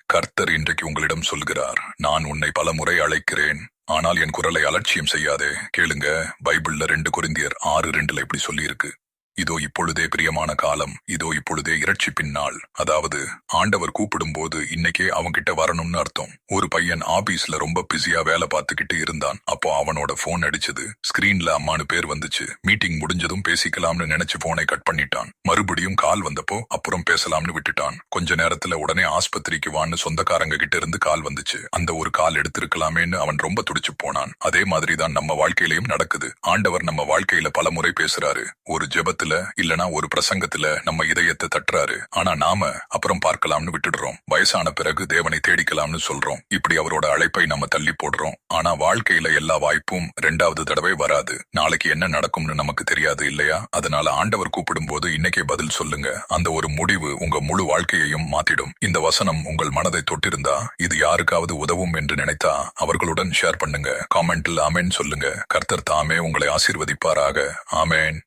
கர்த்தர் இன்றைக்கு உங்களிடம் சொல்கிறார், நான் உன்னை பலமுறை அழைக்கிறேன், ஆனால் என் குரலை அலட்சியம் செய்யாதே. கேளுங்க, பைபிள்ல 2 கொரிந்தியர் 6:2 இப்படி சொல்லியிருக்கு. இதோ இப்பொழுதே பிரியமான காலம், இதோ இப்பொழுதே இரட்சிப்பின் நாள். அதாவது ஆண்டவர் கூப்பிடும் போது இன்னைக்கே அவன்கிட்ட வரணும்னு அர்த்தம். ஒரு பையன் ஆபீஸ்ல ரொம்ப பிஸியா வேலை பார்த்துக்கிட்டு இருந்தான். அப்போ அவனோட போன் அடிச்சது. ஸ்கிரீன்ல அம்மானு பேர் வந்துச்சு. மீட்டிங் முடிஞ்சதும் பேசிக்கலாம்னு நினைச்சு போனை கட் பண்ணிட்டான். மறுபடியும் கால் வந்தப்போ அப்புறம் பேசலாம்னு விட்டுட்டான். கொஞ்ச நேரத்துல உடனே ஆஸ்பத்திரிக்கு வான்னு சொந்தக்காரங்க கிட்ட இருந்து கால் வந்துச்சு. அந்த ஒரு கால் எடுத்திருக்கலாமேன்னு அவன் ரொம்ப துடிச்சு போனான். அதே மாதிரிதான் நம்ம வாழ்க்கையிலையும் நடக்குது. ஆண்டவர் நம்ம வாழ்க்கையில பல முறை பேசுறாரு. ஒரு ஜெபத்துல இல்லனா ஒரு பிரசங்கத்துல நம்ம இதயத்தை தட்டுறாரு. ஆனா நாம அப்புறம் பார்க்கலாம்னு விட்டுடுறோம். வயசான பிறகு தேவனை தேடிக்கலாம்னு சொல்றோம். இப்படி அவரோட அழைப்பை நம்ம தள்ளி போடுறோம். ஆனா வாழ்க்கையில எல்லா வாய்ப்பும் 2வது தடவை வராது. நாளைக்கு என்ன நடக்கும்னு நமக்கு தெரியாது இல்லையா? அதனால ஆண்டவர் கூப்பிடும் போது இன்னைக்கே பதில் சொல்லுங்க. அந்த ஒரு முடிவு உங்க முழு வாழ்க்கையையும் மாத்திடும். இந்த வசனம் உங்கள் மனதை தொட்டிருந்தா, இது யாருக்காவது உதவும் என்று நினைத்தா அவர்களுடன் ஷேர் பண்ணுங்க. காமெண்ட்ல ஆமேன் சொல்லுங்க. கர்த்தர் தாமே உங்களை ஆசீர்வதிப்பாராக. ஆமேன்.